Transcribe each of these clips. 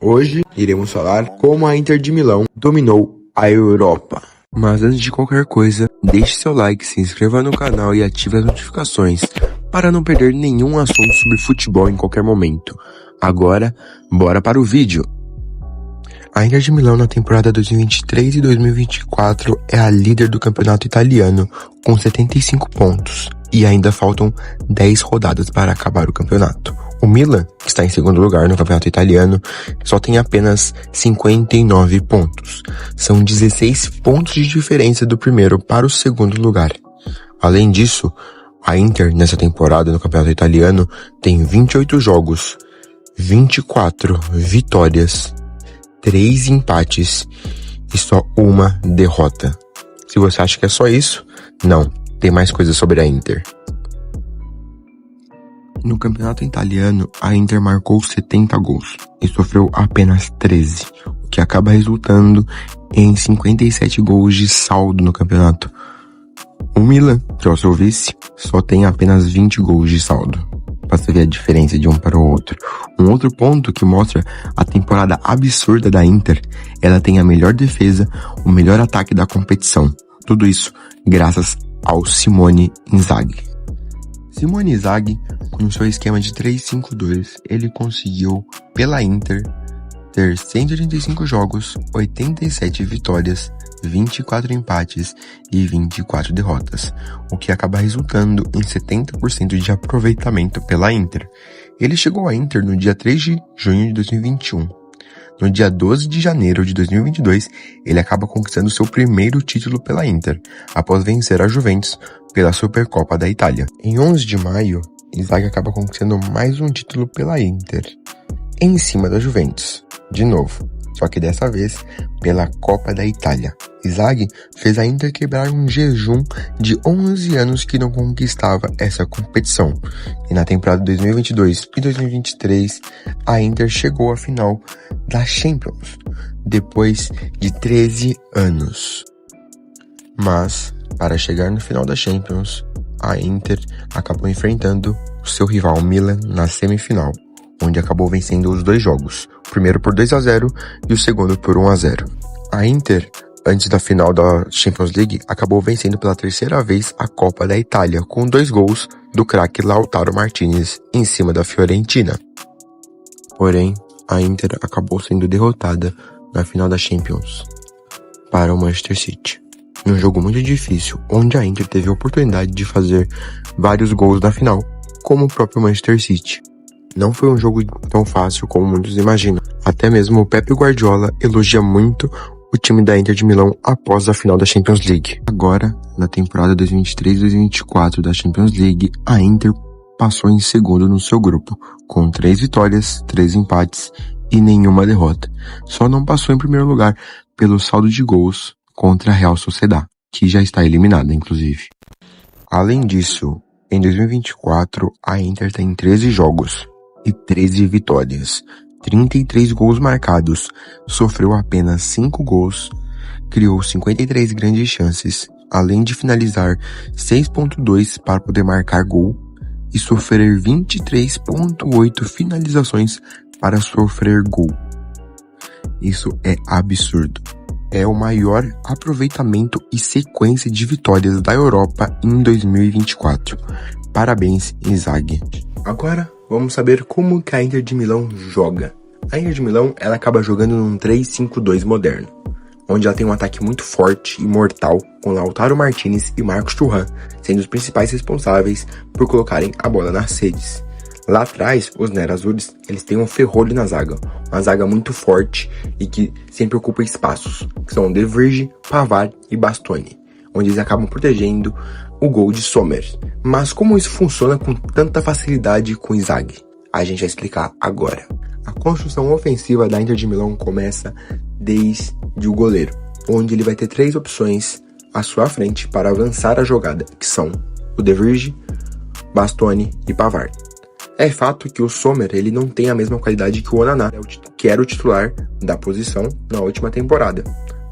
Hoje iremos falar como a Inter de Milão dominou a Europa. Mas antes de qualquer coisa, deixe seu like, se inscreva no canal e ative as notificações para não perder nenhum assunto sobre futebol em qualquer momento. Agora, bora para o vídeo! A Inter de Milão na temporada 2023 e 2024 é a líder do campeonato italiano com 75 pontos e ainda faltam 10 rodadas para acabar o campeonato. O Milan, que está em segundo lugar no campeonato italiano, só tem apenas 59 pontos. São 16 pontos de diferença do primeiro para o segundo lugar. Além disso, a Inter nessa temporada no campeonato italiano tem 28 jogos, 24 vitórias, 3 empates e só uma derrota. Se você acha que é só isso, não, tem mais coisas sobre a Inter. No campeonato italiano, a Inter marcou 70 gols e sofreu apenas 13, o que acaba resultando em 57 gols de saldo no campeonato. O Milan, que é o seu vice, só tem apenas 20 gols de saldo, para você ver a diferença de um para o outro. Um outro ponto que mostra a temporada absurda da Inter, ela tem a melhor defesa, o melhor ataque da competição. Tudo isso graças ao Simone Inzaghi. Simone Inzaghi, com seu esquema de 3-5-2, ele conseguiu, pela Inter, ter 135 jogos, 87 vitórias, 24 empates e 24 derrotas, o que acaba resultando em 70% de aproveitamento pela Inter. Ele chegou à Inter no dia 3 de junho de 2021. No dia 12 de janeiro de 2022, ele acaba conquistando seu primeiro título pela Inter, após vencer a Juventus pela Supercopa da Itália. Em 11 de maio, Inzaghi acaba conquistando mais um título pela Inter, em cima da Juventus, de novo, só que dessa vez pela Copa da Itália. Inzaghi fez a Inter quebrar um jejum de 11 anos que não conquistava essa competição. E na temporada 2022 e 2023, a Inter chegou à final da Champions, depois de 13 anos. Mas, para chegar no final da Champions, a Inter acabou enfrentando o seu rival Milan na semifinal, onde acabou vencendo os dois jogos, o primeiro por 2-0 e o segundo por 1-0. A Inter, antes da final da Champions League, acabou vencendo pela terceira vez a Copa da Itália, com 2 gols do craque Lautaro Martinez em cima da Fiorentina. Porém, a Inter acabou sendo derrotada na final da Champions para o Manchester City, num jogo muito difícil, onde a Inter teve a oportunidade de fazer vários gols na final, como o próprio Manchester City. Não foi um jogo tão fácil como muitos imaginam. Até mesmo o Pep Guardiola elogia muito o time da Inter de Milão após a final da Champions League. Agora, na temporada 2023-2024 da Champions League, a Inter passou em segundo no seu grupo, com 3 vitórias, 3 empates e nenhuma derrota. Só não passou em primeiro lugar pelo saldo de gols contra a Real Sociedad, que já está eliminada, inclusive. Além disso, em 2024, a Inter tem 13 jogos e 13 vitórias, 33 gols marcados, sofreu apenas 5 gols, criou 53 grandes chances, além de finalizar 6.2 para poder marcar gol e sofrer 23.8 finalizações para sofrer gol. Isso é absurdo. É o maior aproveitamento e sequência de vitórias da Europa em 2024. Parabéns, Inzaghi. Agora, vamos saber como que a Inter de Milão joga. A Inter de Milão, ela acaba jogando num 3-5-2 moderno, onde ela tem um ataque muito forte e mortal, com Lautaro Martinez e Marcos Thuram sendo os principais responsáveis por colocarem a bola nas redes. Lá atrás, os Nerazzurris, eles têm um ferrolho na zaga, uma zaga muito forte e que sempre ocupa espaços, que são De Vrij, Pavard e Bastoni, onde eles acabam protegendo o gol de Sommer. Mas como isso funciona com tanta facilidade com Inzaghi? A gente vai explicar agora. A construção ofensiva da Inter de Milão começa desde o goleiro, onde ele vai ter 3 opções à sua frente para avançar a jogada, que são o De Vrij, Bastoni e Pavard. É fato que o Sommer, ele não tem a mesma qualidade que o Onana, que era o titular da posição na última temporada.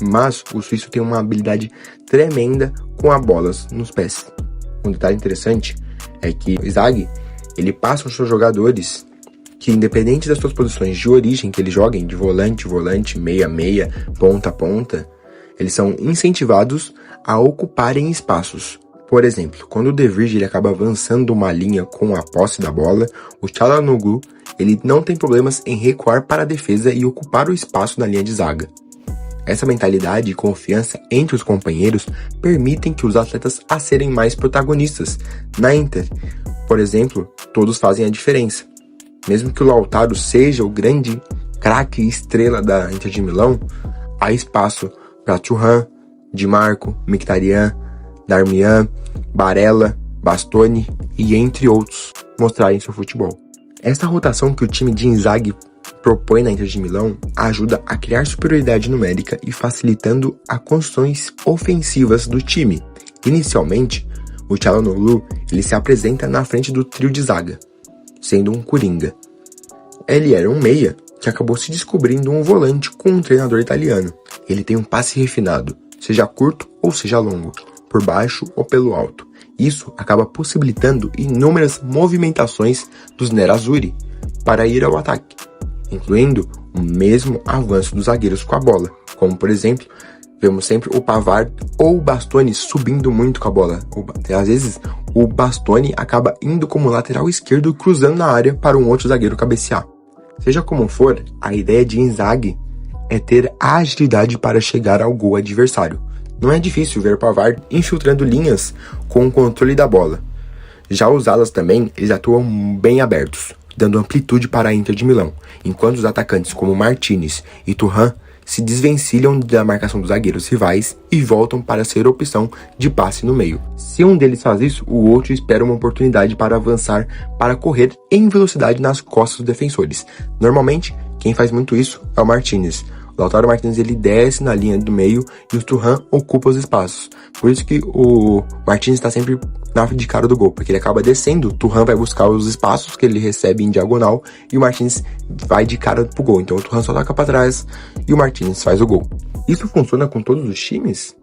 Mas o suíço tem uma habilidade tremenda com a bola nos pés. Um detalhe interessante é que o Inzaghi, ele passa os seus jogadores que independente das suas posições de origem que eles joguem, de volante, meia, ponta, eles são incentivados a ocuparem espaços. Por exemplo, quando o De Vrij ele acaba avançando uma linha com a posse da bola, o Çalhanoğlu ele não tem problemas em recuar para a defesa e ocupar o espaço na linha de zaga. Essa mentalidade e confiança entre os companheiros permitem que os atletas a serem mais protagonistas. Na Inter, por exemplo, todos fazem a diferença. Mesmo que o Lautaro seja o grande craque e estrela da Inter de Milão, há espaço para Thuram, Di Marco, Mkhitaryan, Darmian, Barella, Bastoni e entre outros mostrarem seu futebol. Essa rotação que o time de Inzaghi propõe na Inter de Milão ajuda a criar superioridade numérica e facilitando as construções ofensivas do time. Inicialmente, o Çalhanoğlu ele se apresenta na frente do trio de zaga, sendo um coringa. Ele era um meia que acabou se descobrindo um volante com um treinador italiano. Ele tem um passe refinado, seja curto ou seja longo, por baixo ou pelo alto. Isso acaba possibilitando inúmeras movimentações dos nerazzurri para ir ao ataque, incluindo o mesmo avanço dos zagueiros com a bola, como por exemplo, vemos sempre o Pavard ou o Bastoni subindo muito com a bola. Às vezes, o Bastoni acaba indo como lateral esquerdo cruzando na área para um outro zagueiro cabecear. Seja como for, a ideia de Inzaghi é ter a agilidade para chegar ao gol adversário. Não é difícil ver o Pavard infiltrando linhas com o controle da bola. Já os alas também, eles atuam bem abertos, dando amplitude para a Inter de Milão, enquanto os atacantes como Martinez e Thuram se desvencilham da marcação dos zagueiros rivais e voltam para ser opção de passe no meio. Se um deles faz isso, o outro espera uma oportunidade para avançar para correr em velocidade nas costas dos defensores. Normalmente, quem faz muito isso é o Martinez. O Lautaro Martinez ele desce na linha do meio e o Thuram ocupa os espaços. Por isso que o Martinez está sempre de cara do gol, porque ele acaba descendo, o Thuram vai buscar os espaços que ele recebe em diagonal e o Martinez vai de cara pro gol. Então o Thuram só toca para trás e o Martinez faz o gol. Isso funciona com todos os times?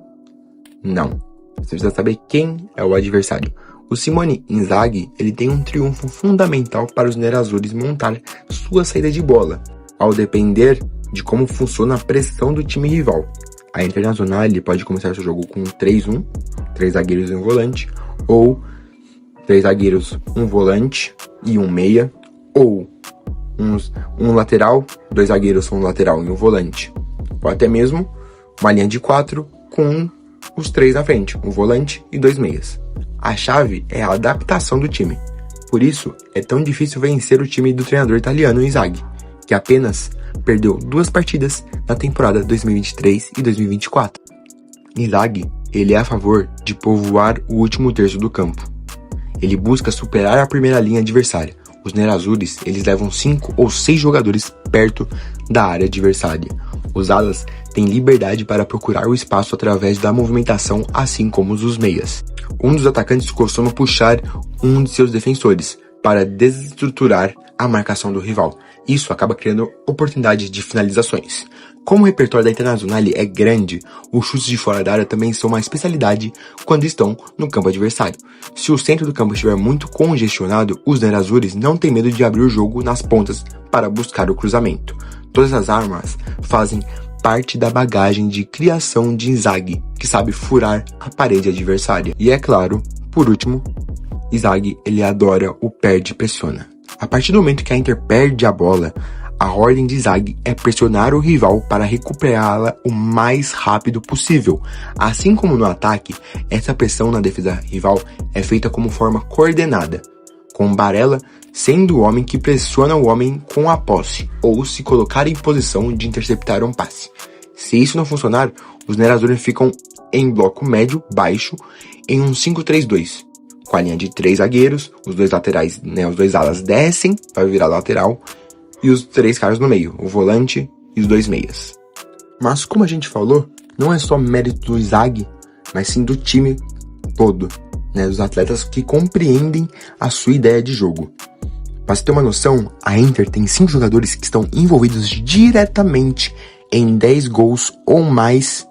Não. Você precisa saber quem é o adversário. O Simone Inzaghi ele tem um triunfo fundamental para os nerazzurri montar sua saída de bola, ao depender de como funciona a pressão do time rival. A Internazionale ele pode começar seu jogo com 3-1, 3 zagueiros e um volante, ou 3 zagueiros, um volante e um meia, ou um lateral, 2 zagueiros, um lateral e um volante, ou até mesmo uma linha de 4 com os 3 na frente, um volante e 2 meias. A chave é a adaptação do time. Por isso, é tão difícil vencer o time do treinador italiano Inzaghi, que apenas perdeu 2 partidas na temporada 2023 e 2024. Inzaghi, ele é a favor de povoar o último terço do campo. Ele busca superar a primeira linha adversária. Os nerazzurri, eles levam 5 ou 6 jogadores perto da área adversária. Os alas têm liberdade para procurar o espaço através da movimentação, assim como os meias. Um dos atacantes costuma puxar um de seus defensores para desestruturar a marcação do rival. Isso acaba criando oportunidades de finalizações. Como o repertório da Internazionale é grande, os chutes de fora da área também são uma especialidade quando estão no campo adversário. Se o centro do campo estiver muito congestionado, os nerazzurri não têm medo de abrir o jogo nas pontas para buscar o cruzamento. Todas as armas fazem parte da bagagem de criação de Inzaghi, que sabe furar a parede adversária. E é claro, por último, Inzaghi ele adora o perde e pressiona. A partir do momento que a Inter perde a bola, a ordem de Inzaghi é pressionar o rival para recuperá-la o mais rápido possível. Assim como no ataque, essa pressão na defesa rival é feita como forma coordenada, com Barella sendo o homem que pressiona o homem com a posse, ou se colocar em posição de interceptar um passe. Se isso não funcionar, os nerazzurri ficam em bloco médio-baixo em um 5-3-2. Com a linha de 3 zagueiros, os 2 laterais, os 2 alas descem para virar lateral e os 3 caras no meio, o volante e os 2 meias. Mas como a gente falou, não é só mérito do Inzaghi, mas sim do time todo, dos atletas que compreendem a sua ideia de jogo. Para você ter uma noção, a Inter tem 5 jogadores que estão envolvidos diretamente em 10 gols ou mais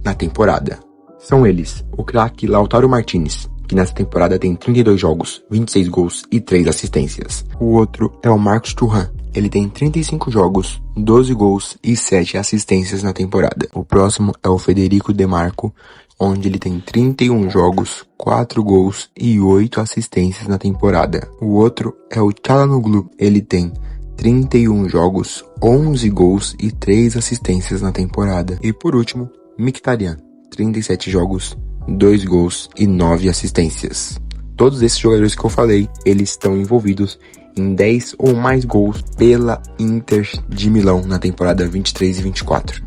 na temporada. São eles, o craque Lautaro Martinez, que que nessa temporada tem 32 jogos, 26 gols e 3 assistências. O outro é o Marcos Thuram. Ele tem 35 jogos, 12 gols e 7 assistências na temporada. O próximo é o Federico De Marco, onde ele tem 31 jogos, 4 gols e 8 assistências na temporada. O outro é o Çalhanoğlu. Ele tem 31 jogos, 11 gols e 3 assistências na temporada. E por último, Mkhitaryan, 37 jogos, 2 gols e 9 assistências. Todos esses jogadores que eu falei, eles estão envolvidos em 10 ou mais gols pela Inter de Milão na temporada 23 e 24.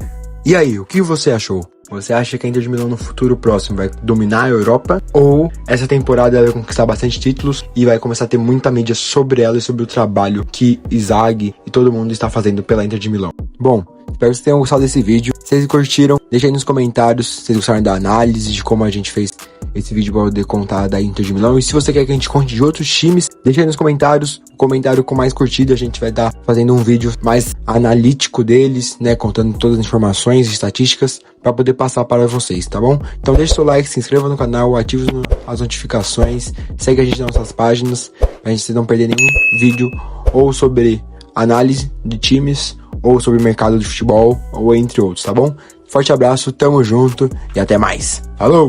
E aí, o que você achou? Você acha que a Inter de Milão no futuro próximo vai dominar a Europa? Ou essa temporada ela vai conquistar bastante títulos e vai começar a ter muita mídia sobre ela e sobre o trabalho que Inzaghi e todo mundo está fazendo pela Inter de Milão? Bom, espero que vocês tenham gostado desse vídeo. Se vocês curtiram, deixem aí nos comentários se vocês gostaram da análise, de como a gente fez esse vídeo para poder contar da Inter de Milão. E se você quer que a gente conte de outros times, deixa aí nos comentários. O comentário com mais curtida, a gente vai estar fazendo um vídeo mais analítico deles, né? Contando todas as informações e estatísticas para poder passar para vocês, tá bom? Então deixa seu like, se inscreva no canal, ative as notificações, segue a gente nas nossas páginas, pra gente não perder nenhum vídeo ou sobre análise de times, ou sobre mercado de futebol, ou entre outros, tá bom? Forte abraço, tamo junto e até mais. Falou!